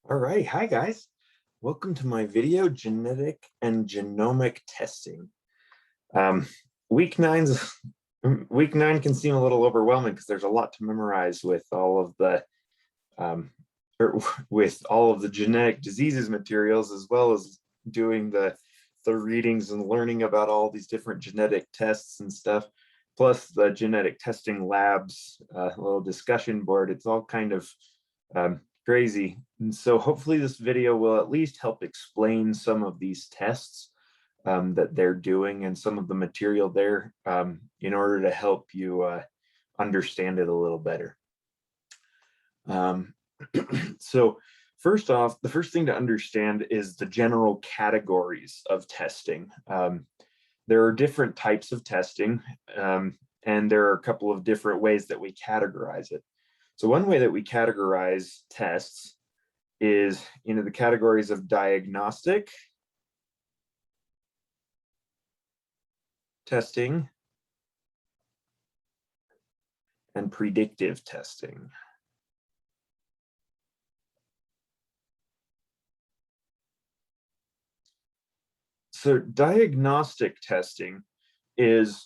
All right, hi guys. Welcome to my video, Genetic and Genomic Testing. Um, week nine's week nine can seem a little overwhelming because there's a lot to memorize with all of the um, with all of the genetic diseases materials, as well as doing the readings and learning about all these different genetic tests and stuff, plus the genetic testing labs, little discussion board. It's all kind of crazy. And so hopefully this video will at least help explain some of these tests that they're doing and some of the material there in order to help you understand it a little better. So first off, the first thing to understand is the general categories of testing. There are different types of testing, and there are a couple of different ways that we categorize it. So one way that we categorize tests is the categories of diagnostic testing and predictive testing. So diagnostic testing is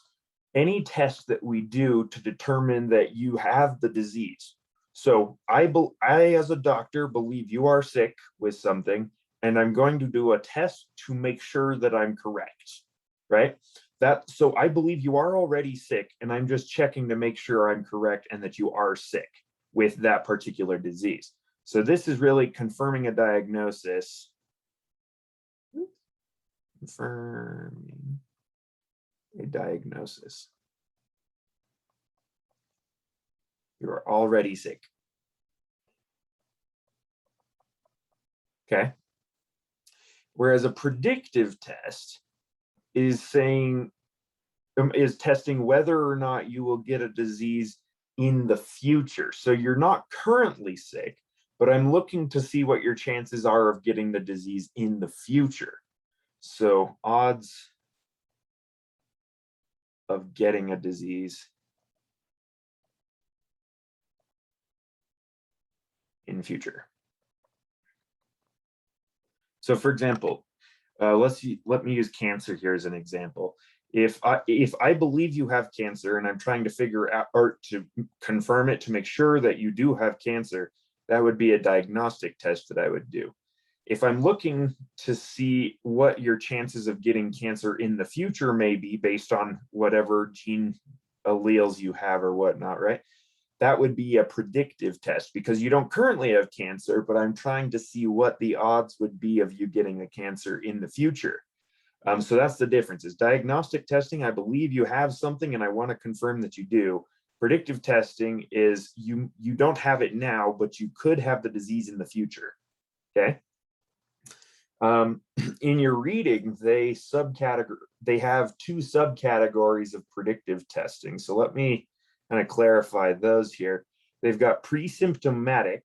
any test that we do to determine that you have the disease. So I as a doctor believe you are sick with something, and I'm going to do a test to make sure that I'm correct, right? So I believe you are already sick, and I'm just checking to make sure I'm correct and that you are sick with that particular disease. So this is really confirming a diagnosis. Confirming a diagnosis. You are already sick. Okay. Whereas a predictive test is testing whether or not you will get a disease in the future. So you're not currently sick, but I'm looking to see what your chances are of getting the disease in the future. So odds of getting a disease in future. So for example, let me use cancer here as an example. If I believe you have cancer and I'm trying to figure out or to confirm it to make sure that you do have cancer, that would be a diagnostic test that I would do. If I'm looking to see what your chances of getting cancer in the future may be based on whatever gene alleles you have or whatnot, right? That would be a predictive test because you don't currently have cancer, but I'm trying to see what the odds would be of you getting a cancer in the future. So that's the difference. Is diagnostic testing, I believe you have something and I want to confirm that you do. Predictive testing is you don't have it now, but you could have the disease in the future. Okay. In your reading, they have two subcategories of predictive testing. So let me kind of clarify those here. They've got pre-symptomatic.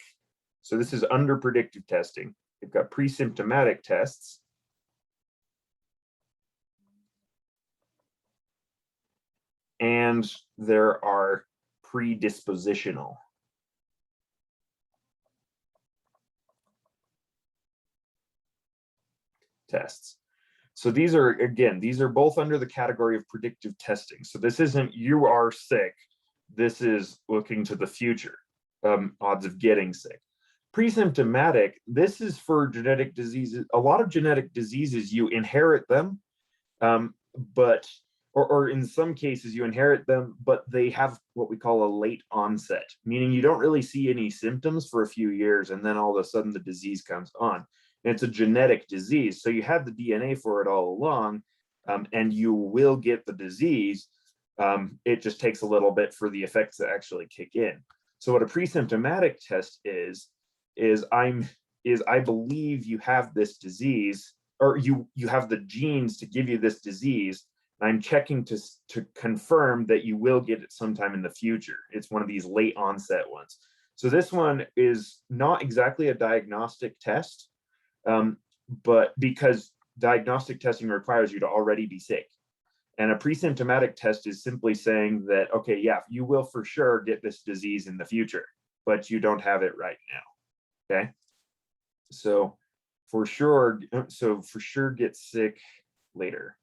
So this is under predictive testing. They've got pre-symptomatic tests. And there are predispositional tests. So these are both under the category of predictive testing. So this isn't you are sick. This is looking to the future, odds of getting sick. Pre-symptomatic, this is for genetic diseases. A lot of genetic diseases, you inherit them, or in some cases you inherit them, but they have what we call a late onset, meaning you don't really see any symptoms for a few years, and then all of a sudden the disease comes on. And it's a genetic disease, so you have the DNA for it all along, and you will get the disease. It just takes a little bit for the effects to actually kick in. So what a pre-symptomatic test is I believe you have this disease, or you have the genes to give you this disease. I'm checking to confirm that you will get it sometime in the future. It's one of these late onset ones. So this one is not exactly a diagnostic test, but because diagnostic testing requires you to already be sick. And a pre-symptomatic test is simply saying that, okay, yeah, you will for sure get this disease in the future, but you don't have it right now, okay? So for sure, get sick later.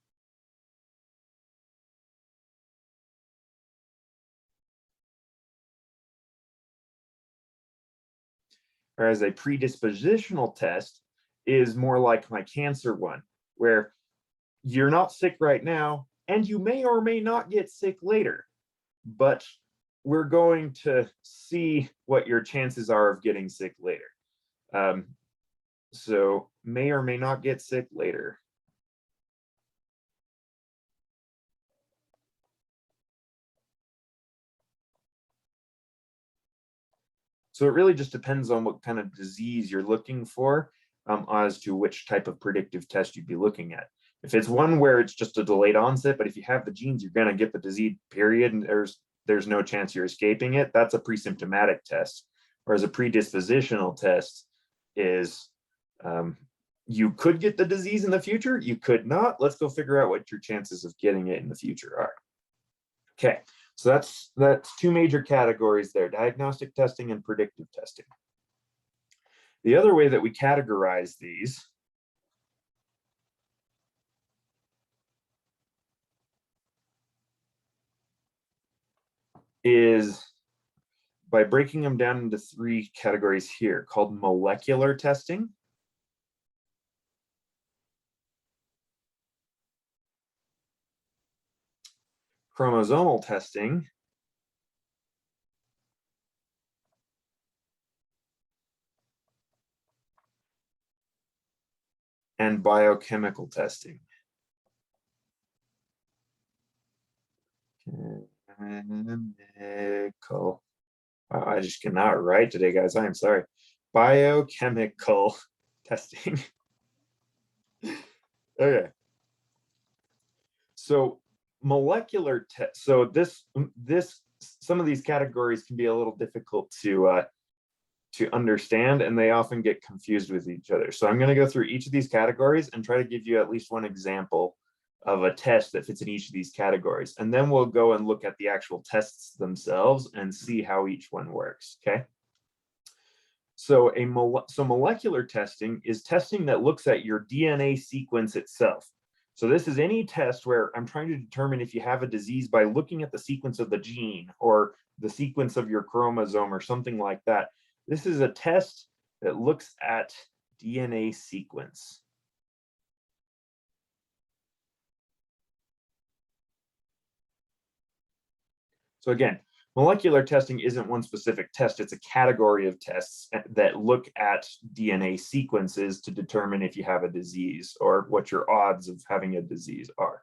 Whereas a predispositional test is more like my cancer one, where you're not sick right now, and you may or may not get sick later, but we're going to see what your chances are of getting sick later. So may or may not get sick later. So it really just depends on what kind of disease you're looking for, as to which type of predictive test you'd be looking at. If it's one where it's just a delayed onset, but if you have the genes, you're going to get the disease, period, and there's no chance you're escaping it, that's a pre-symptomatic test. Whereas a predispositional test is, you could get the disease in the future, you could not. Let's go figure out what your chances of getting it in the future are. Okay, so that's two major categories there: diagnostic testing and predictive testing. The other way that we categorize these is by breaking them down into three categories here, called molecular testing, chromosomal testing, and biochemical testing. Chemical. Wow, I just cannot write today, guys. I am sorry. Biochemical testing. Okay. So molecular test. So this some of these categories can be a little difficult to understand, and they often get confused with each other. So I'm going to go through each of these categories and try to give you at least one example of a test that fits in each of these categories. And then we'll go and look at the actual tests themselves and see how each one works, okay? So molecular testing is testing that looks at your DNA sequence itself. So this is any test where I'm trying to determine if you have a disease by looking at the sequence of the gene or the sequence of your chromosome or something like that. This is a test that looks at DNA sequence. So again, molecular testing isn't one specific test, it's a category of tests that look at DNA sequences to determine if you have a disease or what your odds of having a disease are.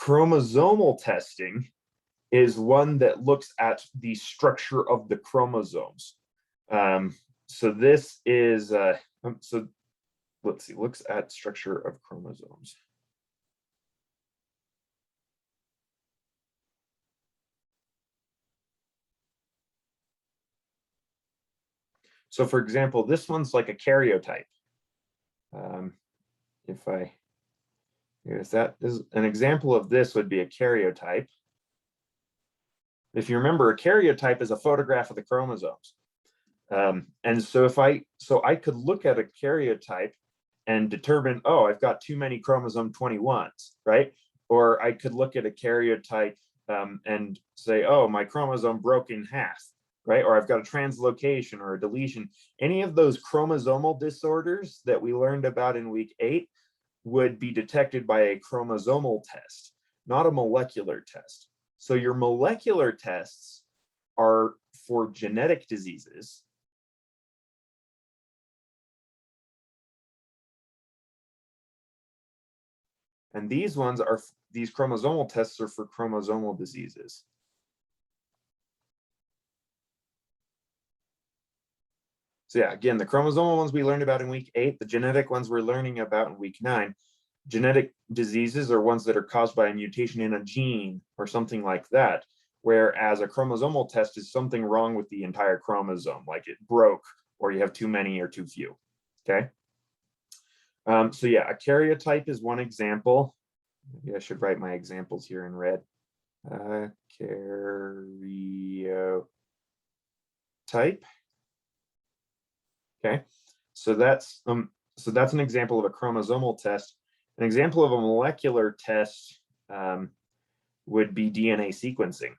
Chromosomal testing is one that looks at the structure of the chromosomes. So this is, so let's see, looks at structure of chromosomes. So for example, this one's like a karyotype. Here's that is an example of this would be a karyotype. If you remember, a karyotype is a photograph of the chromosomes. And so I could look at a karyotype and determine, oh, I've got too many chromosome 21s, right? Or I could look at a karyotype and say, oh, my chromosome broke in half, right? Or I've got a translocation or a deletion. Any of those chromosomal disorders that we learned about in week 8 would be detected by a chromosomal test, not a molecular test. So your molecular tests are for genetic diseases. And these chromosomal tests are for chromosomal diseases. So yeah, again, the chromosomal ones we learned about in week 8, the genetic ones we're learning about in week 9. Genetic diseases are ones that are caused by a mutation in a gene or something like that, whereas a chromosomal test is something wrong with the entire chromosome, like it broke or you have too many or too few, okay? So yeah, a karyotype is one example. Maybe I should write my examples here in red. Karyotype. Okay, so that's an example of a chromosomal test. An example of a molecular test would be DNA sequencing.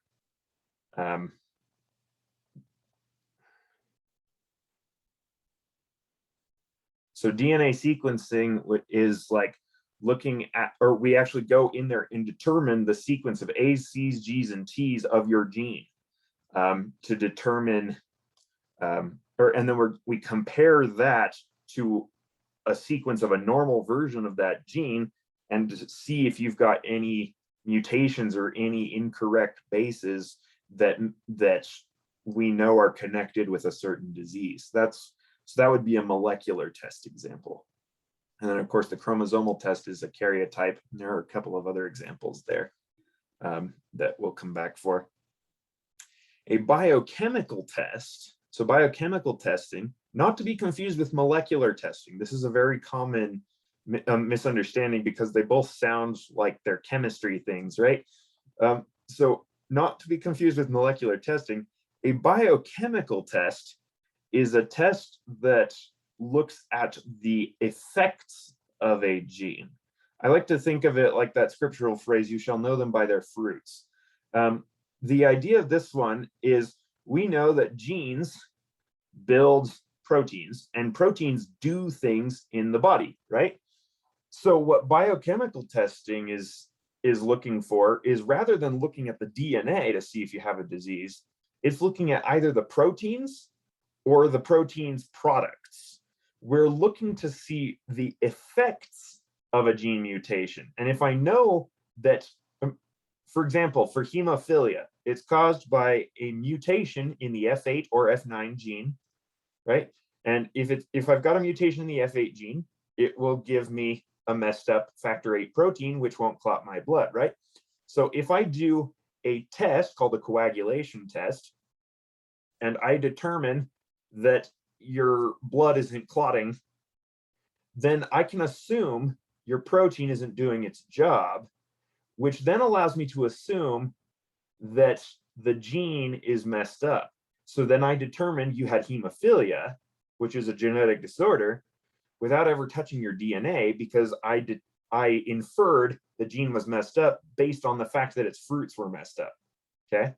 So DNA sequencing is like looking at, or we actually go in there and determine the sequence of A's, C's, G's, and T's of your gene to determine, and then we compare that to a sequence of a normal version of that gene and to see if you've got any mutations or any incorrect bases that we know are connected with a certain disease. So that would be a molecular test example. And then, of course, the chromosomal test is a karyotype. And there are a couple of other examples there that we'll come back for. A biochemical test, so biochemical testing, not to be confused with molecular testing. This is a very common misunderstanding because they both sound like they're chemistry things, right? So not to be confused with molecular testing, a biochemical test is a test that looks at the effects of a gene. I like to think of it like that scriptural phrase, you shall know them by their fruits. The idea of this one is we know that genes build proteins and proteins do things in the body, right? So what biochemical testing is looking for is, rather than looking at the DNA to see if you have a disease, it's looking at either the proteins or the protein's products. We're looking to see the effects of a gene mutation. And if I know that, for example, for hemophilia, it's caused by a mutation in the F8 or F9 gene, right? And if I've got a mutation in the F8 gene, it will give me a messed up factor VIII protein, which won't clot my blood, right? So if I do a test called the coagulation test, and I determine that your blood isn't clotting, then I can assume your protein isn't doing its job, which then allows me to assume that the gene is messed up. So then I determined you had hemophilia, which is a genetic disorder, without ever touching your DNA, because I inferred the gene was messed up based on the fact that its fruits were messed up. Okay,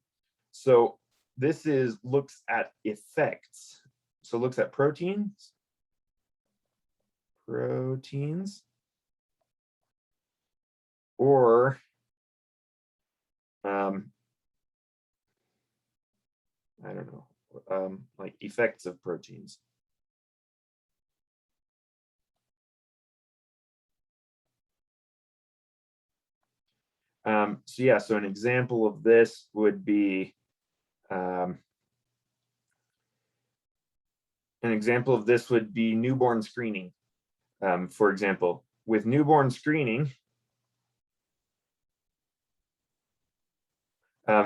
so this looks at effects. So looks at proteins, or I don't know, like effects of proteins. So yeah, so an example of this would be newborn screening. For example, with newborn screening,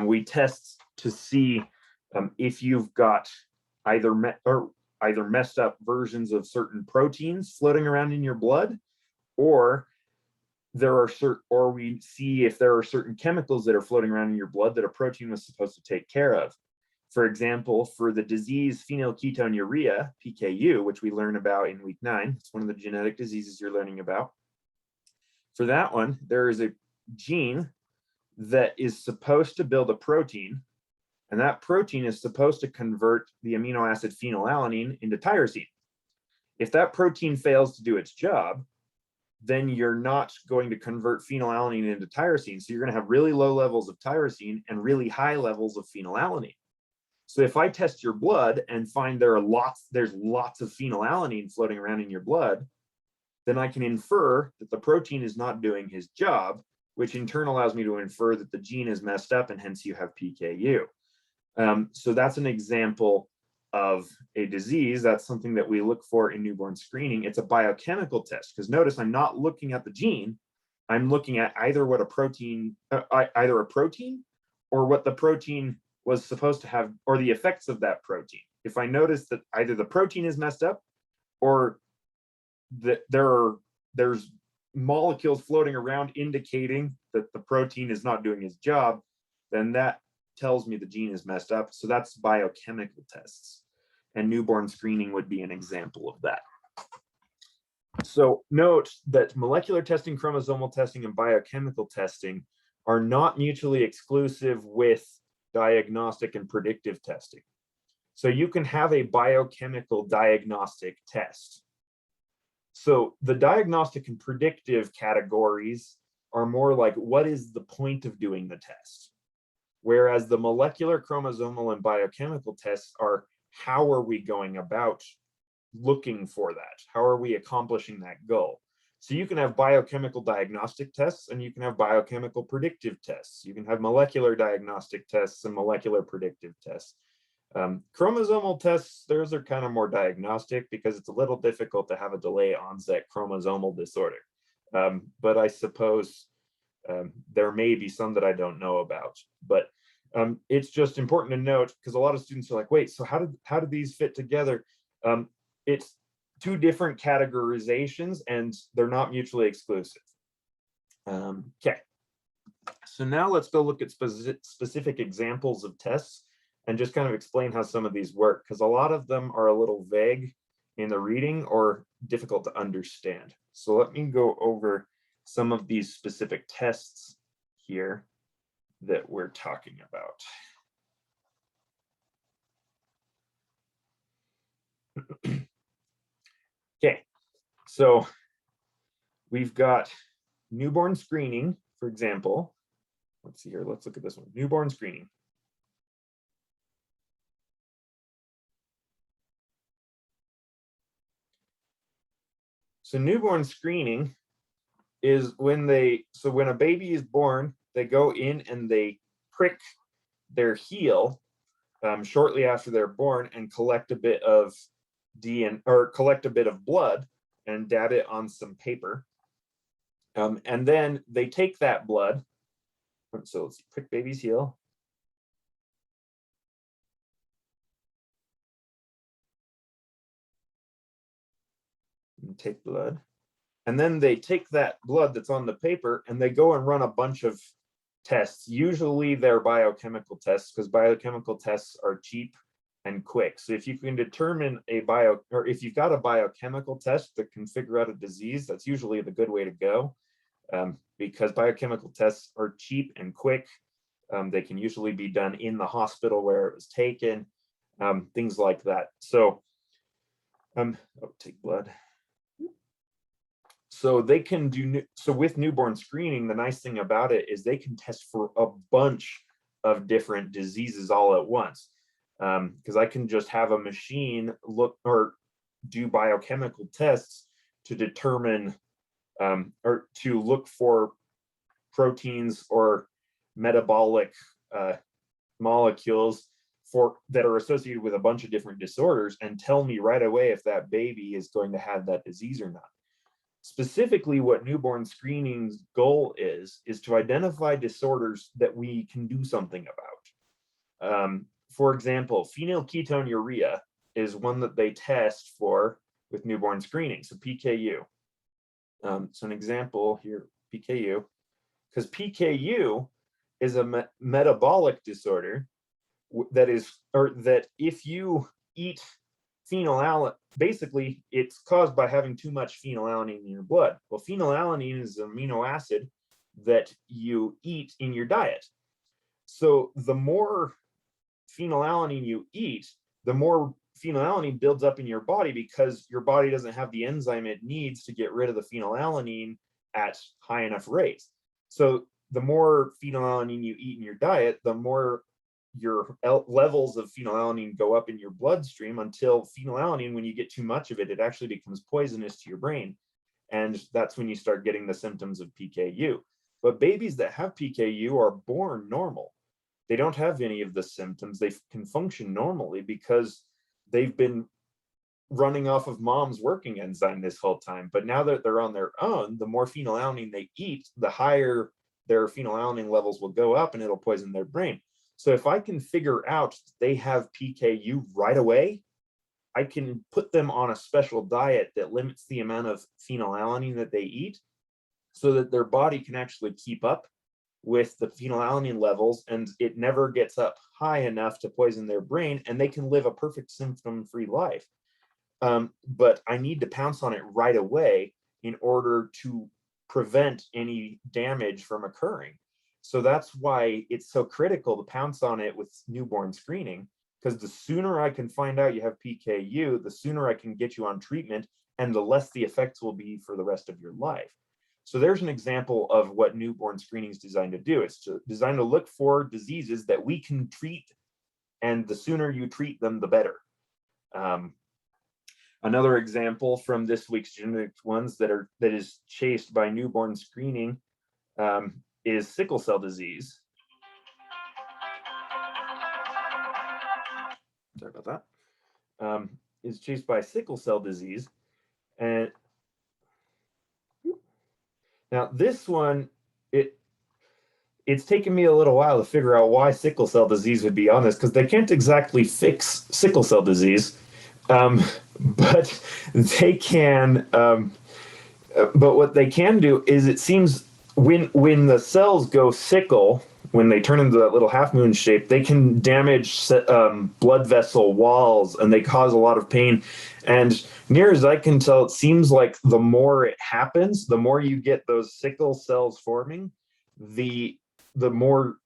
we test to see if you've got either messed up versions of certain proteins floating around in your blood, or we see if there are certain chemicals that are floating around in your blood that a protein was supposed to take care of. For example, for the disease phenylketonuria, PKU, which we learn about in week 9, it's one of the genetic diseases you're learning about. For that one, there is a gene that is supposed to build a protein, and that protein is supposed to convert the amino acid phenylalanine into tyrosine. If that protein fails to do its job, then you're not going to convert phenylalanine into tyrosine. So you're going to have really low levels of tyrosine and really high levels of phenylalanine. So if I test your blood and find there's lots of phenylalanine floating around in your blood, then I can infer that the protein is not doing his job, which in turn allows me to infer that the gene is messed up and hence you have PKU. So that's an example of a disease. That's something that we look for in newborn screening. It's a biochemical test, because notice I'm not looking at the gene. I'm looking at either a protein or what the protein was supposed to have, or the effects of that protein. If I notice that either the protein is messed up or that there's molecules floating around indicating that the protein is not doing its job, then that tells me the gene is messed up. So that's biochemical tests. and newborn screening would be an example of that. So note that molecular testing, chromosomal testing, and biochemical testing are not mutually exclusive with diagnostic and predictive testing. So you can have a biochemical diagnostic test. So the diagnostic and predictive categories are more like, what is the point of doing the test? Whereas the molecular, chromosomal, and biochemical tests are, how are we going about looking for that? How are we accomplishing that goal? So you can have biochemical diagnostic tests and you can have biochemical predictive tests. You can have molecular diagnostic tests and molecular predictive tests. Chromosomal tests, those are kind of more diagnostic because it's a little difficult to have a delay onset chromosomal disorder. But I suppose there may be some that I don't know about. But it's just important to note, because a lot of students are like, wait, so how did these fit together? It's two different categorizations and they're not mutually exclusive. Okay, so now let's go look at specific examples of tests and just kind of explain how some of these work, because a lot of them are a little vague in the reading or difficult to understand. So let me go over some of these specific tests here that we're talking about. Okay, so we've got newborn screening, for example. Let's see here, let's look at this one, newborn screening. So newborn screening is when when a baby is born, they go in and they prick their heel shortly after they're born and collect a bit of DNA or collect a bit of blood and dab it on some paper. And then they take that blood. So let's see, prick baby's heel. And take blood. And then they take that blood that's on the paper and they go and run a bunch of tests. Usually they're biochemical tests because biochemical tests are cheap and quick. So if you can determine if you've got a biochemical test that can figure out a disease, that's usually the good way to go because biochemical tests are cheap and quick. They can usually be done in the hospital where it was taken, things like that. So take blood. So they can do, so with newborn screening, the nice thing about it is they can test for a bunch of different diseases all at once. Because I can just have a machine look or do biochemical tests to determine or to look for proteins or metabolic molecules that are associated with a bunch of different disorders and tell me right away if that baby is going to have that disease or not. Specifically, what newborn screening's goal is to identify disorders that we can do something about. For example, phenylketonuria is one that they test for with newborn screening, so PKU. So an example here, PKU, because PKU is a metabolic disorder that if you eat phenylalanine, basically it's caused by having too much phenylalanine in your blood. Well, phenylalanine is an amino acid that you eat in your diet. So the more phenylalanine you eat, the more phenylalanine builds up in your body because your body doesn't have the enzyme it needs to get rid of the phenylalanine at high enough rates. So the more phenylalanine you eat in your diet, the more your levels of phenylalanine go up in your bloodstream until phenylalanine, when you get too much of it, it actually becomes poisonous to your brain. And that's when you start getting the symptoms of PKU. But babies that have PKU are born normal. They don't have any of the symptoms. They can function normally because they've been running off of mom's working enzyme this whole time. But now that they're on their own, the more phenylalanine they eat, the higher their phenylalanine levels will go up and it'll poison their brain. So if I can figure out they have PKU right away, I can put them on a special diet that limits the amount of phenylalanine that they eat so that their body can actually keep up with the phenylalanine levels, and it never gets up high enough to poison their brain, and they can live a perfect symptom-free life. But I need to pounce on it right away in order to prevent any damage from occurring. So that's why it's so critical to pounce on it with newborn screening, because the sooner I can find out you have PKU, the sooner I can get you on treatment, and the less the effects will be for the rest of your life. So there's an example of what newborn screening is designed to do. It's designed to look for diseases that we can treat, and the sooner you treat them, the better. Another example from this week's genetic ones that is chased by newborn screening is sickle cell disease. Sorry about that. Is chased by sickle cell disease. And now this one, it's taken me a little while to figure out why sickle cell disease would be on this, because they can't exactly fix sickle cell disease, but they can. But what they can do is, it seems when the cells go sickle, when they turn into that little half moon shape, they can damage blood vessel walls, and they cause a lot of pain. And near as I can tell, it seems like the more it happens, the more you get those sickle cells forming, the more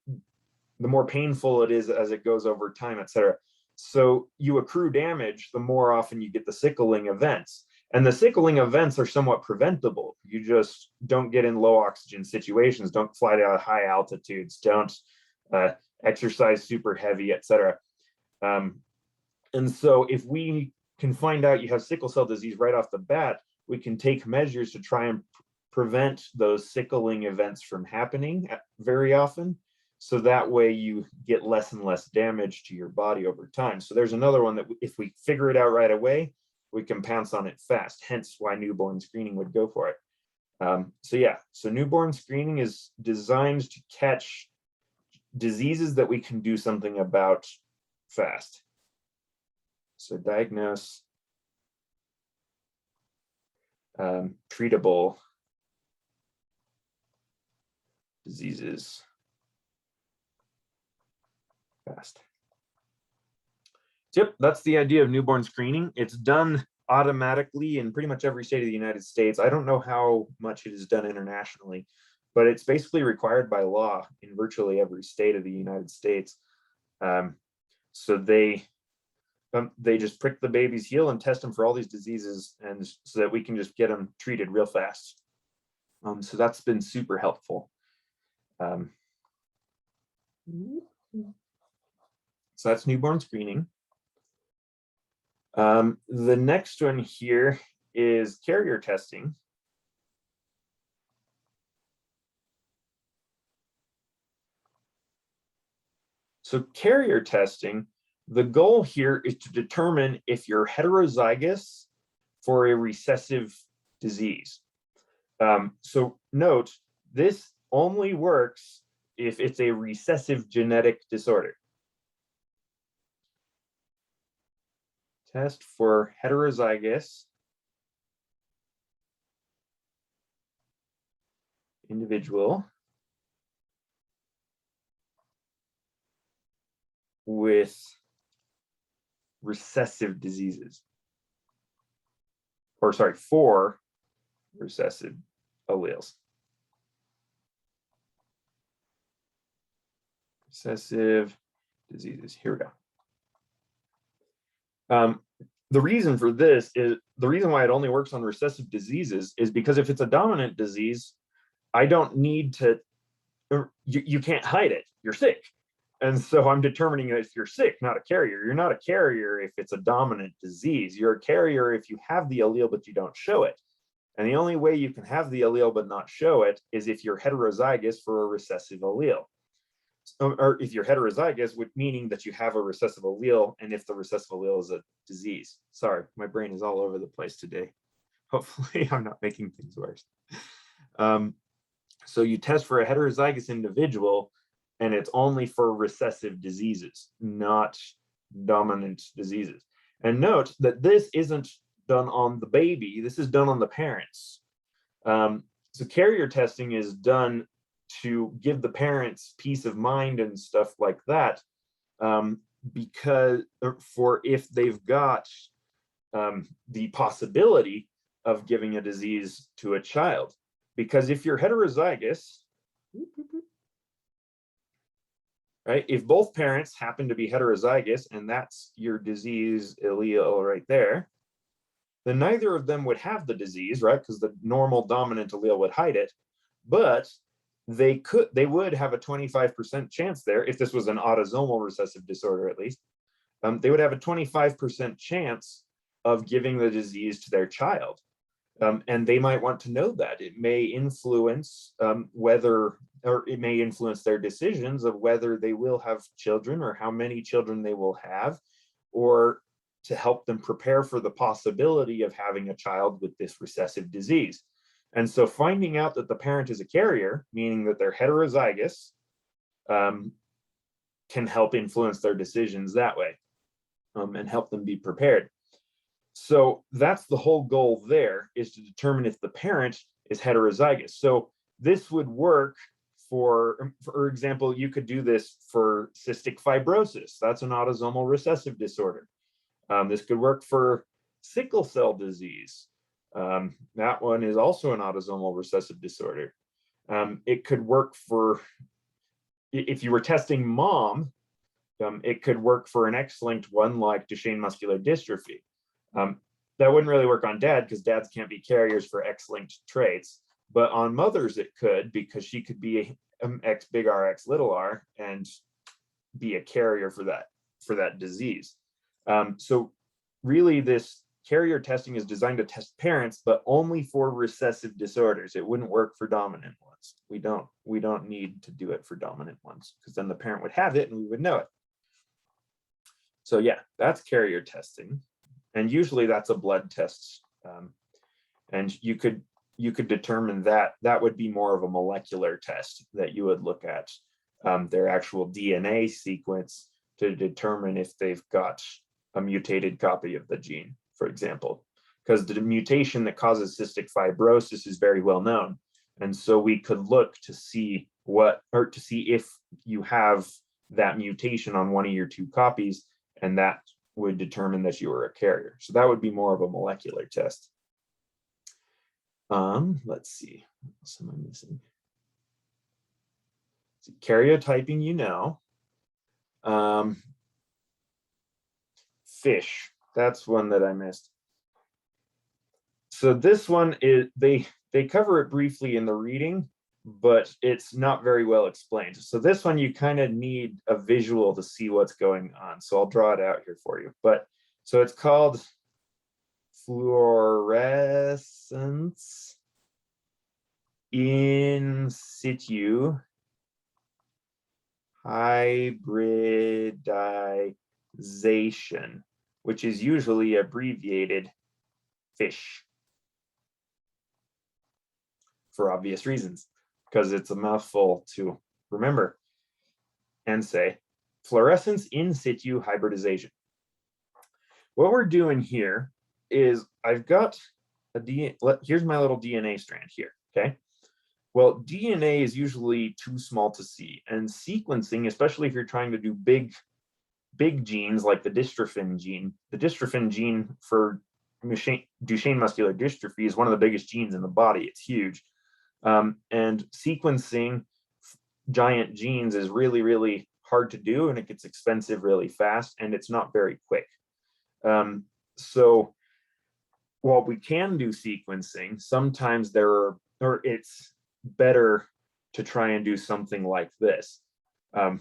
painful it is as it goes over time, etc. So you accrue damage the more often you get the sickling events. And the sickling events are somewhat preventable. You just don't get in low oxygen situations, don't fly to high altitudes, don't exercise super heavy, etc. And so if we can find out you have sickle cell disease right off the bat, we can take measures to try and prevent those sickling events from happening very often. So that way you get less and less damage to your body over time. So there's another one that if we figure it out right away, we can pounce on it fast, hence why newborn screening would go for it. So newborn screening is designed to catch diseases that we can do something about fast. So diagnose treatable diseases fast. Yep, that's the idea of newborn screening. It's done automatically in pretty much every state of the United States. I don't know how much it is done internationally, but it's basically required by law in virtually every state of the United States. So they just prick the baby's heel and test them for all these diseases, and so that we can just get them treated real fast. So that's been super helpful. So that's newborn screening. The next one here is carrier testing. So carrier testing, the goal here is to determine if you're heterozygous for a recessive disease. So note, this only works if it's a recessive genetic disorder. Test for heterozygous individual with recessive diseases. Or sorry, for recessive alleles. Recessive diseases. Here we go. The reason for this is, the reason why it only works on recessive diseases is because if it's a dominant disease, I don't need to, you can't hide it, you're sick. And so I'm determining if you're sick, not a carrier. You're not a carrier if it's a dominant disease. You're a carrier if you have the allele, but you don't show it. And the only way you can have the allele but not show it is if you're heterozygous for a recessive allele. Or if you're heterozygous, meaning that you have a recessive allele, and if the recessive allele is a disease. Sorry, my brain is all over the place today. Hopefully I'm not making things worse. So you test for a heterozygous individual, and it's only for recessive diseases, not dominant diseases. And note that this isn't done on the baby, this is done on the parents. So carrier testing is done to give the parents peace of mind and stuff like that, because for if they've got the possibility of giving a disease to a child. Because if you're heterozygous, right, if both parents happen to be heterozygous and that's your disease allele right there, then neither of them would have the disease, right? Because the normal dominant allele would hide it, but they would have a 25% chance there, if this was an autosomal recessive disorder at least, they would have a 25% chance of giving the disease to their child. And they might want to know that. It may influence it may influence their decisions of whether they will have children or how many children they will have, or to help them prepare for the possibility of having a child with this recessive disease. And so finding out that the parent is a carrier, meaning that they're heterozygous, can help influence their decisions that way, and help them be prepared. So that's the whole goal there, is to determine if the parent is heterozygous. So this would work for example, you could do this for cystic fibrosis. That's an autosomal recessive disorder. This could work for sickle cell disease. That one is also an autosomal recessive disorder. It could work for, if you were testing mom, it could work for an X-linked one like Duchenne muscular dystrophy. That wouldn't really work on dad because dads can't be carriers for X-linked traits, but on mothers it could, because she could be X big R X little r and be a carrier for that disease. So really this carrier testing is designed to test parents, but only for recessive disorders. It wouldn't work for dominant ones. We don't need to do it for dominant ones, because then the parent would have it and we would know it. So yeah, that's carrier testing. And usually that's a blood test. And you could determine that would be more of a molecular test, that you would look at their actual DNA sequence to determine if they've got a mutated copy of the gene, for example, because the mutation that causes cystic fibrosis is very well known. And so we could look to see if you have that mutation on one of your two copies, and that would determine that you were a carrier. So that would be more of a molecular test. Let's see, what else am I missing? So karyotyping, fish, that's one that I missed. So this one is, they cover it briefly in the reading, but it's not very well explained. So this one, you kind of need a visual to see what's going on. So I'll draw it out here for you. But so it's called fluorescence in situ hybridization, which is usually abbreviated FISH, for obvious reasons, because it's a mouthful to remember and say. Fluorescence in situ hybridization. What we're doing here is I've got here's my little DNA strand here, okay? Well, DNA is usually too small to see, and sequencing, especially if you're trying to do big genes like the dystrophin gene for Duchenne muscular dystrophy is one of the biggest genes in the body. It's huge. And sequencing giant genes is really, really hard to do, and it gets expensive really fast, and it's not very quick. So while we can do sequencing, sometimes it's better to try and do something like this,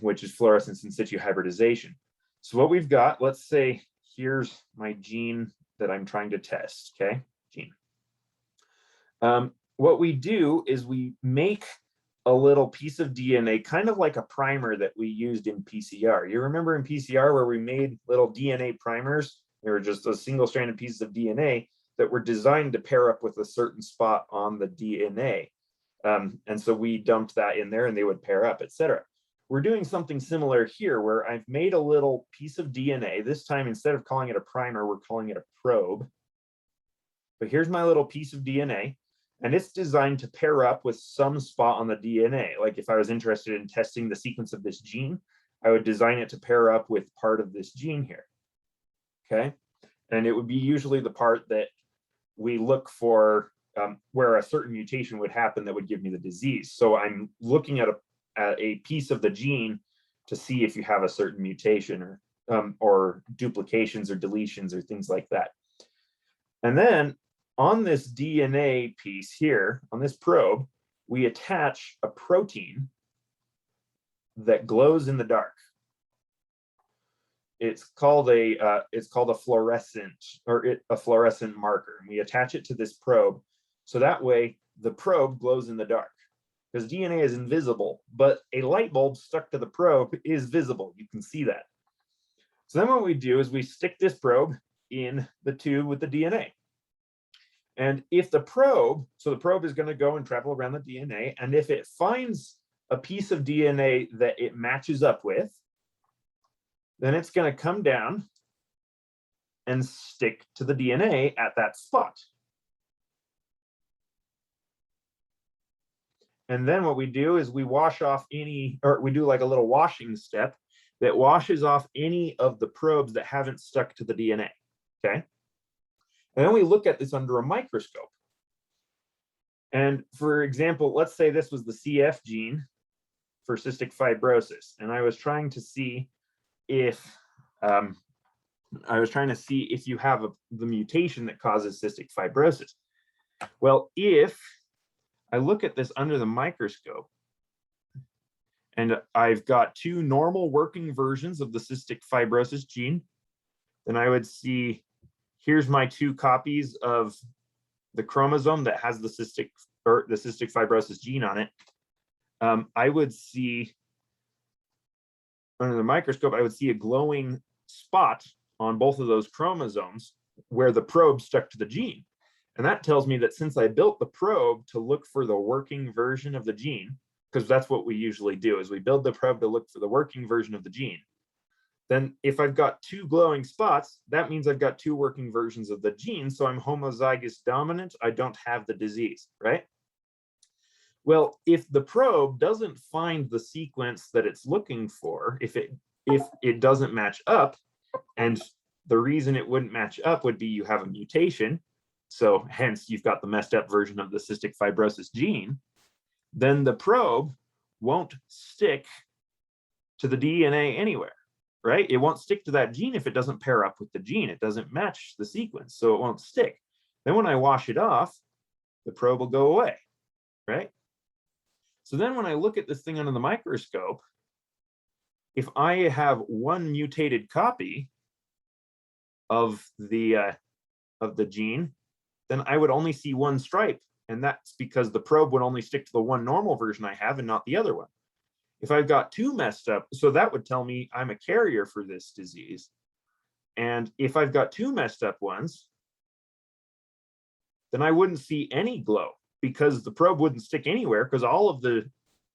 which is fluorescence in situ hybridization. So what we've got, let's say here's my gene that I'm trying to test, okay? Gene. What we do is we make a little piece of DNA, kind of like a primer that we used in PCR. You remember in PCR where we made little DNA primers? They were just a single-stranded pieces of DNA that were designed to pair up with a certain spot on the DNA. And so we dumped that in there and they would pair up, etc. We're doing something similar here where I've made a little piece of DNA. This time, instead of calling it a primer, we're calling it a probe. But here's my little piece of DNA. And it's designed to pair up with some spot on the DNA. Like if I was interested in testing the sequence of this gene, I would design it to pair up with part of this gene here. Okay. And it would be usually the part that we look for where a certain mutation would happen that would give me the disease. So I'm looking at a piece of the gene to see if you have a certain mutation or duplications or deletions or things like that. And then on this DNA piece here, on this probe, we attach a protein that glows in the dark. It's called a fluorescent a fluorescent marker. And we attach it to this probe, so that way the probe glows in the dark. Because DNA is invisible, but a light bulb stuck to the probe is visible. You can see that. So then what we do is we stick this probe in the tube with the DNA. And if the probe is going to go and travel around the DNA, and if it finds a piece of DNA that it matches up with, then it's going to come down and stick to the DNA at that spot. And then what we do is we wash off we do like a little washing step that washes off any of the probes that haven't stuck to the DNA, okay? And then we look at this under a microscope. And for example, let's say this was the CF gene for cystic fibrosis. And I was trying to see if you have the mutation that causes cystic fibrosis. Well, if I look at this under the microscope and I've got two normal working versions of the cystic fibrosis gene, then I would see, here's my two copies of the chromosome that has the cystic fibrosis gene on it. I would see, under the microscope, I would see a glowing spot on both of those chromosomes where the probe stuck to the gene. And that tells me that since I built the probe to look for the working version of the gene, because that's what we usually do, is we build the probe to look for the working version of the gene. Then if I've got two glowing spots, that means I've got two working versions of the gene. So I'm homozygous dominant. I don't have the disease, right? Well, if the probe doesn't find the sequence that it's looking for, if it doesn't match up, and the reason it wouldn't match up would be you have a mutation, so hence you've got the messed up version of the cystic fibrosis gene, then the probe won't stick to the DNA anywhere, right? It won't stick to that gene if it doesn't pair up with the gene. It doesn't match the sequence, so it won't stick. Then when I wash it off, the probe will go away, right? So then when I look at this thing under the microscope, if I have one mutated copy of the gene, then I would only see one stripe. And that's because the probe would only stick to the one normal version I have and not the other one. If I've got two messed up, so that would tell me I'm a carrier for this disease. And if I've got two messed up ones, then I wouldn't see any glow because the probe wouldn't stick anywhere because all of the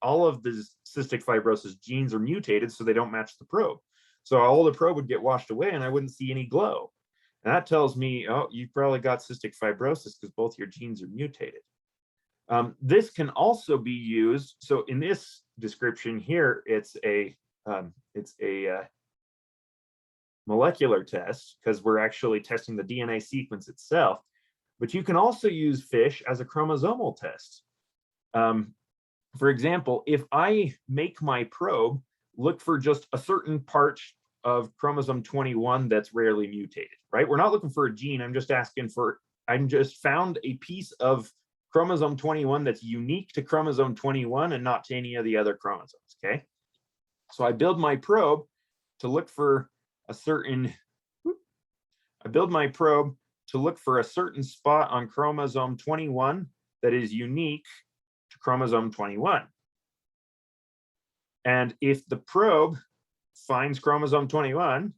cystic fibrosis genes are mutated, so they don't match the probe. So all the probe would get washed away and I wouldn't see any glow. And that tells me, oh, you probably got cystic fibrosis because both your genes are mutated. This can also be used. So in this description here, it's a molecular test because we're actually testing the DNA sequence itself. But you can also use FISH as a chromosomal test. For example, if I make my probe look for just a certain part of chromosome 21 that's rarely mutated, right? We're not looking for a gene. I'm just found a piece of chromosome 21 that's unique to chromosome 21 and not to any of the other chromosomes, okay? So I build my probe to look for a certain spot on chromosome 21 that is unique to chromosome 21. And if the probe finds chromosome 21,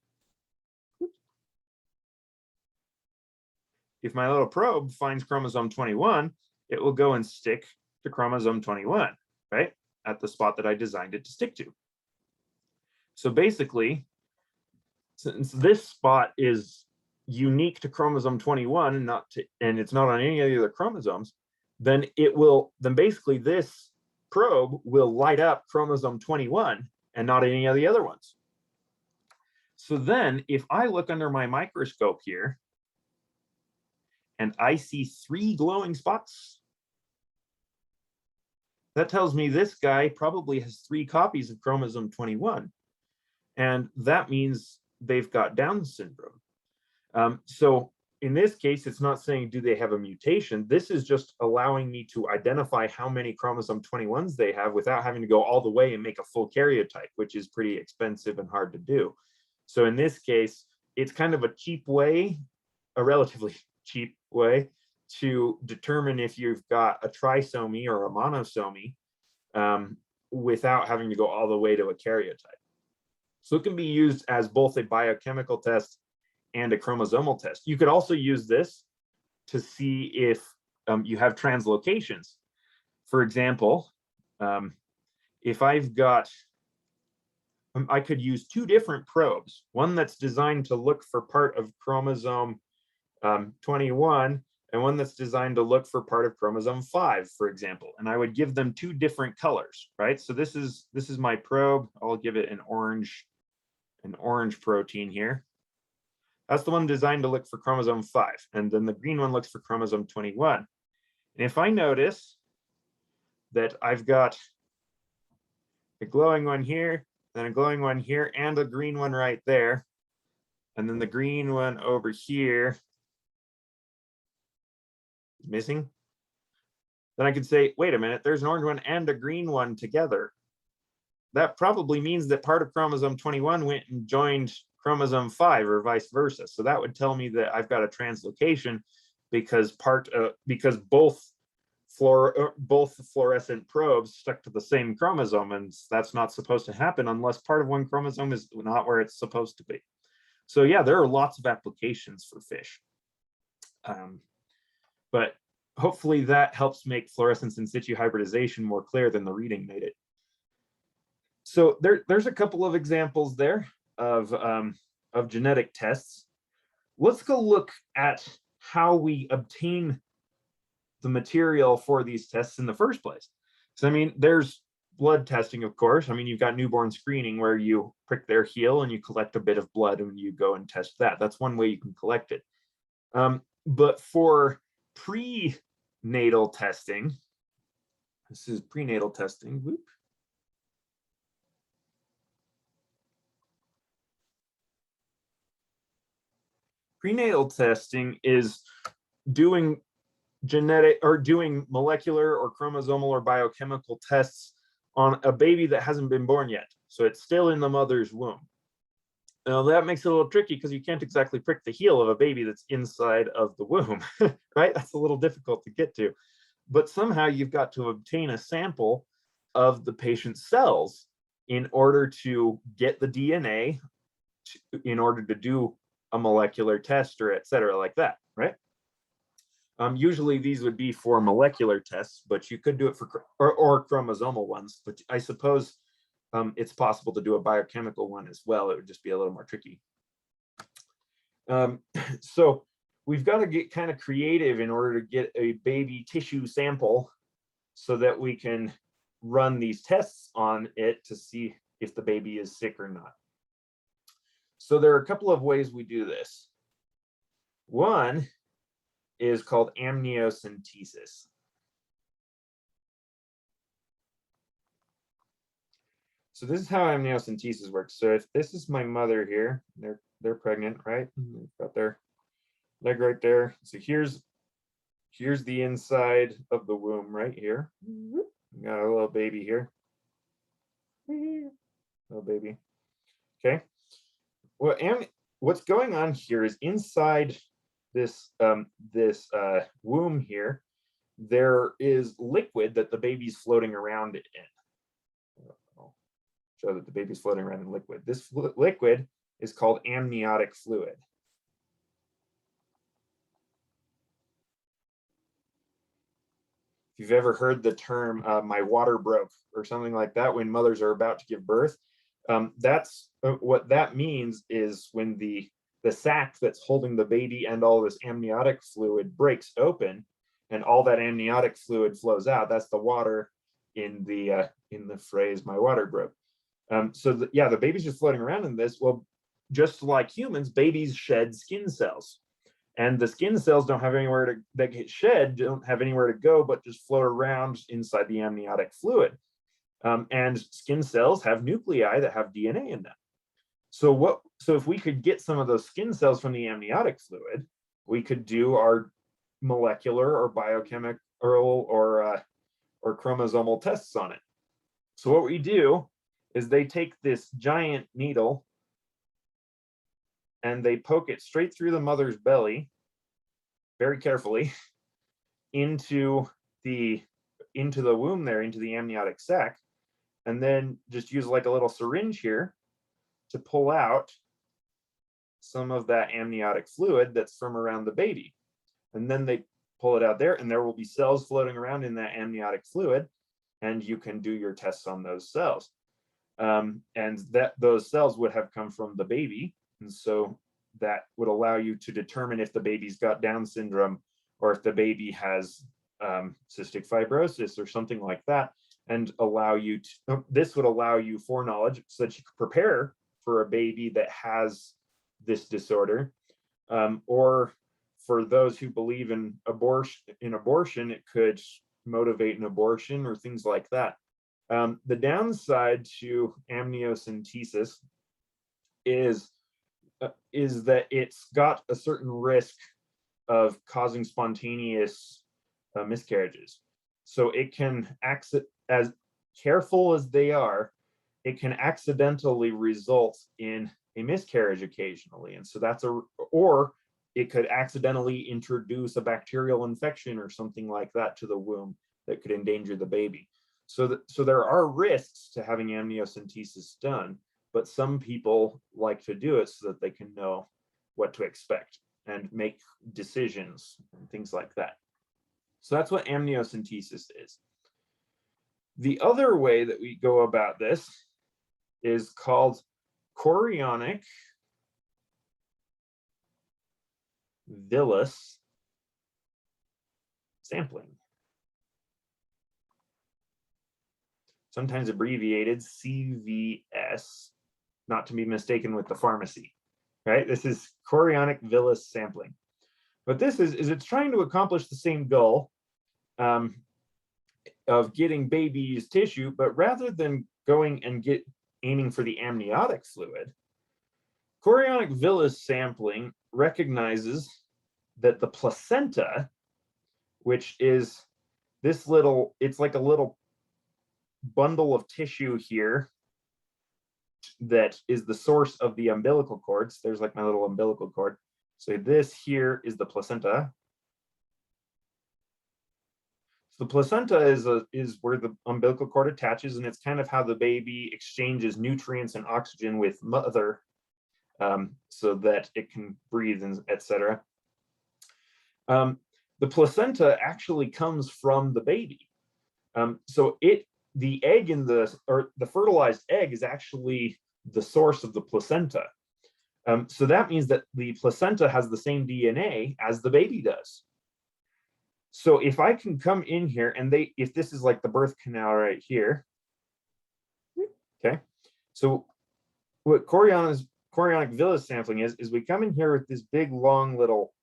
if my little probe finds chromosome 21, it will go and stick to chromosome 21, right? At the spot that I designed it to stick to. So basically, since this spot is unique to chromosome 21 and it's not on any of the other chromosomes, then basically this probe will light up chromosome 21 and not any of the other ones. So then if I look under my microscope here and I see 3 glowing spots, that tells me this guy probably has 3 copies of chromosome 21. And that means they've got Down syndrome. So in this case, it's not saying, do they have a mutation? This is just allowing me to identify how many chromosome 21s they have without having to go all the way and make a full karyotype, which is pretty expensive and hard to do. So in this case, it's kind of a cheap way, a relatively cheap way to determine if you've got a trisomy or a monosomy without having to go all the way to a karyotype. So it can be used as both a biochemical test and a chromosomal test. You could also use this to see if you have translocations. For example, if I've got, I could use 2 different probes, one that's designed to look for part of chromosome 21 and one that's designed to look for part of chromosome 5, for example, and I would give them 2 different colors, right? So this is my probe. I'll give it an orange protein here. That's the one designed to look for chromosome 5, and then the green one looks for chromosome 21. And if I notice that I've got a glowing one here, then a glowing one here, and a green one right there, and then the green one over here is missing, then I could say, wait a minute, there's an orange one and a green one together. That probably means that part of chromosome 21 went and joined chromosome 5 or vice versa. So that would tell me that I've got a translocation because both fluorescent probes stuck to the same chromosome, and that's not supposed to happen unless part of one chromosome is not where it's supposed to be. So yeah, there are lots of applications for fish. But hopefully that helps make fluorescence in situ hybridization more clear than the reading made it. So there's a couple of examples there of genetic tests. Let's go look at how we obtain the material for these tests in the first place. So I mean, there's blood testing, of course. I mean, you've got newborn screening where you prick their heel and you collect a bit of blood and you go and test that. That's one way you can collect it. But for prenatal testing, this is prenatal testing. Whoop. Prenatal testing is doing molecular or chromosomal or biochemical tests on a baby that hasn't been born yet. So it's still in the mother's womb. Now that makes it a little tricky because you can't exactly prick the heel of a baby that's inside of the womb, right? That's a little difficult to get to. But somehow you've got to obtain a sample of the patient's cells in order to get the DNA, in order to do a molecular test or et cetera like that, right? Usually these would be for molecular tests, but you could do it for or chromosomal ones. But I suppose it's possible to do a biochemical one as well. It would just be a little more tricky. So we've got to get kind of creative in order to get a baby tissue sample so that we can run these tests on it to see if the baby is sick or not. So there are a couple of ways we do this. One is called amniocentesis. So this is how amniocentesis works. So if this is my mother here, they're pregnant, right? They've got their leg right there. So here's the inside of the womb right here. Got a little baby here. Little baby. Okay. Well, what's going on here is inside this womb here, there is liquid that the baby's floating around in. I'll show that the baby's floating around in liquid. This liquid is called amniotic fluid. If you've ever heard the term "my water broke" or something like that when mothers are about to give birth, that's what that means is when the sac that's holding the baby and all this amniotic fluid breaks open, and all that amniotic fluid flows out. That's the water in the phrase "my water broke." So the baby's just floating around in this. Well, just like humans, babies shed skin cells, and the skin cells don't have anywhere to that get shed, don't have anywhere to go, but just float around inside the amniotic fluid. And skin cells have nuclei that have DNA in them. So if we could get some of those skin cells from the amniotic fluid, we could do our molecular or biochemical or chromosomal tests on it. So what we do is they take this giant needle and they poke it straight through the mother's belly, very carefully, into the womb there, into the amniotic sac, and then just use like a little syringe here to pull out some of that amniotic fluid that's from around the baby. And then they pull it out there, and there will be cells floating around in that amniotic fluid, and you can do your tests on those cells. And those cells would have come from the baby, and so that would allow you to determine if the baby's got Down syndrome or if the baby has cystic fibrosis or something like that, and this would allow you foreknowledge so that you could prepare for a baby that has this disorder, or for those who believe in abortion, it could motivate an abortion or things like that. The downside to amniocentesis is that it's got a certain risk of causing spontaneous miscarriages. So it can, as careful as they are, it can accidentally result in a miscarriage occasionally. And so or it could accidentally introduce a bacterial infection or something like that to the womb that could endanger the baby. So there are risks to having amniocentesis done, but some people like to do it so that they can know what to expect and make decisions and things like that. So that's what amniocentesis is. The other way that we go about this is called chorionic villus sampling, sometimes abbreviated CVS, not to be mistaken with the pharmacy, right? This is chorionic villus sampling. What this is it's trying to accomplish the same goal of getting baby's tissue, but rather than going and aiming for the amniotic fluid, chorionic villus sampling recognizes that the placenta, which is this little, it's like a little bundle of tissue here that is the source of the umbilical cords. There's like my little umbilical cord. So this here is the placenta. So the placenta is where the umbilical cord attaches, and it's kind of how the baby exchanges nutrients and oxygen with mother, so that it can breathe, and etc. The placenta actually comes from the baby. So the egg the fertilized egg is actually the source of the placenta. So that means that the placenta has the same DNA as the baby does. So if I can come in here and if this is like the birth canal right here, okay. So what chorionic villus sampling is we come in here with this big long little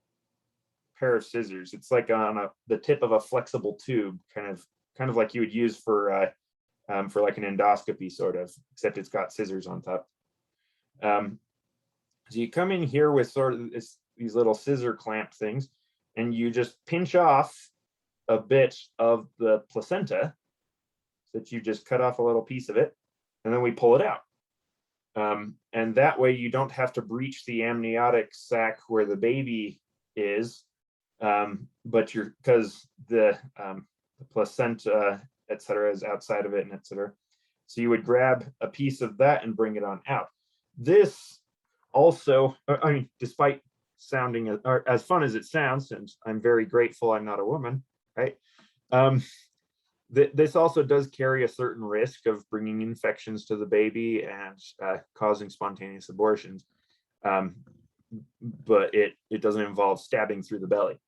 pair of scissors. It's like on the tip of a flexible tube, kind of like you would use for like an endoscopy, sort of, except it's got scissors on top. So you come in here with sort of these little scissor clamp things, and you just pinch off a bit of the placenta, so that you just cut off a little piece of it, and then we pull it out. And that way you don't have to breach the amniotic sac where the baby is, but because the placenta, etc., is outside of it, and etc. So you would grab a piece of that and bring it on out. This also, I mean, despite sounding as fun as it sounds, and I'm very grateful I'm not a woman, right? This also does carry a certain risk of bringing infections to the baby and causing spontaneous abortions, but it doesn't involve stabbing through the belly.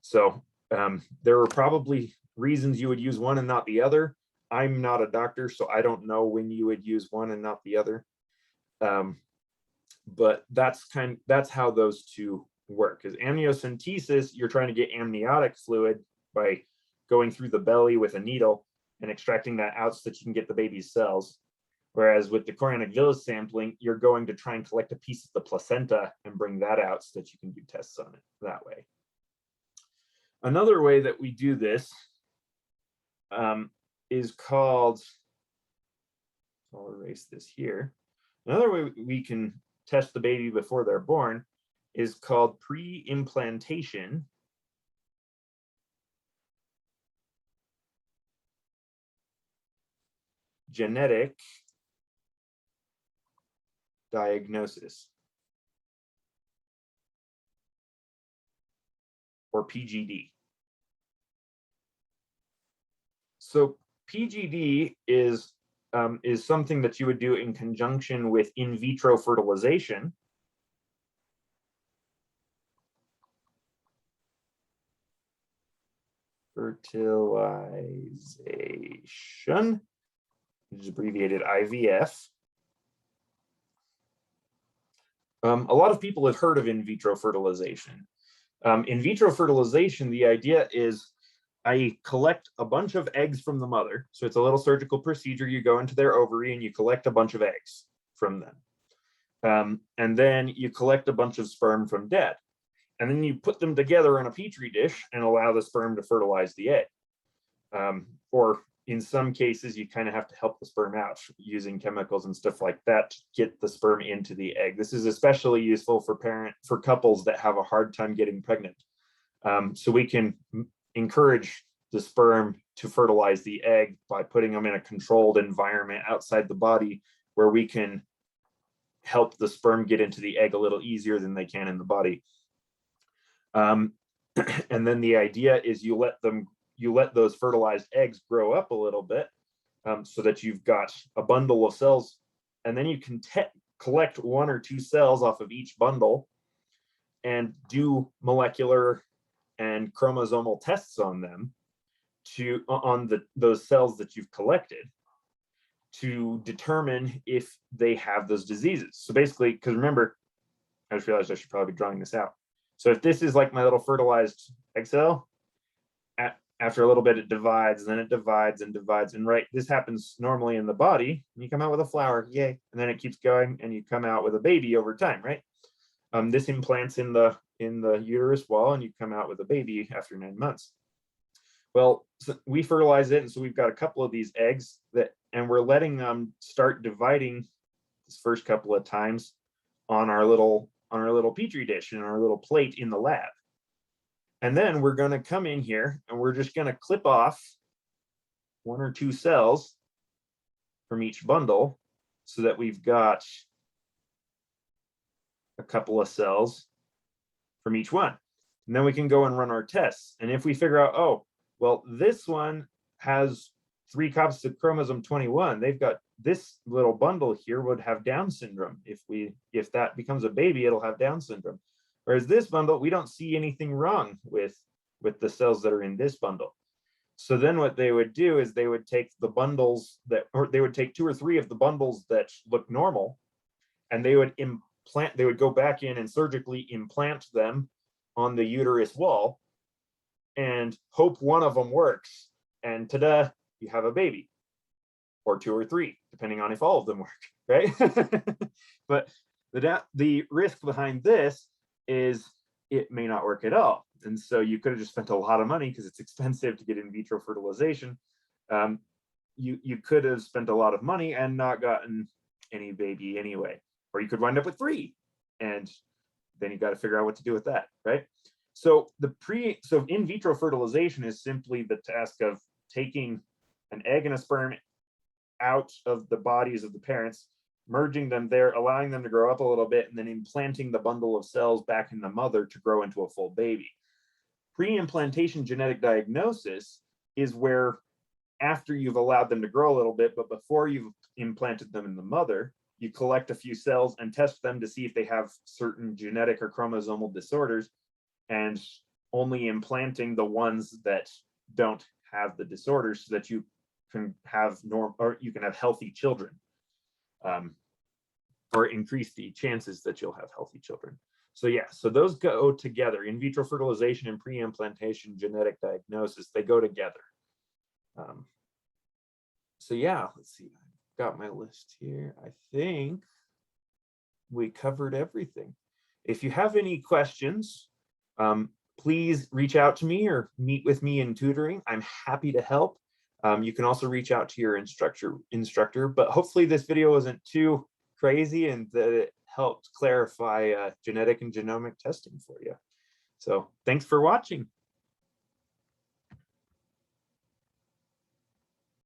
So There are probably reasons you would use one and not the other. I'm not a doctor, so I don't know when you would use one and not the other. But that's how those two work. Because amniocentesis, you're trying to get amniotic fluid by going through the belly with a needle and extracting that out so that you can get the baby's cells. Whereas with the chorionic villus sampling, you're going to try and collect a piece of the placenta and bring that out so that you can do tests on it that way. Another way that we do this is called, I'll erase this here. Another way we can test the baby before they're born is called pre-implantation. Genetic diagnosis, or PGD. So PGD is something that you would do in conjunction with in vitro fertilization. Fertilization, which is abbreviated IVF. A lot of people have heard of in vitro fertilization. In vitro fertilization, the idea is I collect a bunch of eggs from the mother. So it's a little surgical procedure. You go into their ovary and you collect a bunch of eggs from them. And then you collect a bunch of sperm from dad. And then you put them together in a petri dish and allow the sperm to fertilize the egg. Or in some cases, you kind of have to help the sperm out using chemicals and stuff like that to get the sperm into the egg. This is especially useful for couples that have a hard time getting pregnant. So we can encourage the sperm to fertilize the egg by putting them in a controlled environment outside the body where we can help the sperm get into the egg a little easier than they can in the body. And then the idea is you let those fertilized eggs grow up a little bit so that you've got a bundle of cells, and then you can collect 1 or 2 cells off of each bundle and do molecular and chromosomal tests on them those cells that you've collected to determine if they have those diseases. So basically, because remember, I just realized I should probably be drawing this out. So if this is like my little fertilized egg cell, after a little bit it divides, and then it divides and divides, and right, this happens normally in the body, and you come out with a flower, yay, and then it keeps going, and you come out with a baby over time, right? This implants in the uterus wall, and you come out with a baby after 9 months. Well, so we fertilize it, and so we've got a couple of these eggs and we're letting them start dividing this first couple of times on our little petri dish and our little plate in the lab. And then we're going to come in here and we're just going to clip off 1 or 2 cells from each bundle so that we've got a couple of cells from each one. And then we can go and run our tests. And if we figure out, oh, well, this one has 3 copies of chromosome 21, they've got this little bundle here would have Down syndrome. If that becomes a baby, it'll have Down syndrome. Whereas this bundle, we don't see anything wrong with the cells that are in this bundle. So then what they would do is they would take the bundles or they would take 2 or 3 of the bundles that look normal, and they would go back in and surgically implant them on the uterus wall and hope one of them works. And ta-da, you have a baby, or 2 or 3, depending on if all of them work, right? But the risk behind this is it may not work at all. And so you could have just spent a lot of money because it's expensive to get in vitro fertilization. You could have spent a lot of money and not gotten any baby anyway, or you could wind up with 3, and then you got to figure out what to do with that, right? So in vitro fertilization is simply the task of taking an egg and a sperm out of the bodies of the parents, merging them there, allowing them to grow up a little bit, and then implanting the bundle of cells back in the mother to grow into a full baby. Pre-implantation genetic diagnosis is where, after you've allowed them to grow a little bit, but before you've implanted them in the mother, you collect a few cells and test them to see if they have certain genetic or chromosomal disorders. And only implanting the ones that don't have the disorders so that you can have you can have healthy children, or increase the chances that you'll have healthy children. So yeah, so those go together. In vitro fertilization and pre-implantation genetic diagnosis, they go together. So yeah, let's see, I've got my list here. I think we covered everything. If you have any questions, please reach out to me or meet with me in tutoring. I'm happy to help. You can also reach out to your instructor, but hopefully this video wasn't too crazy and that it helped clarify genetic and genomic testing for you. So thanks for watching.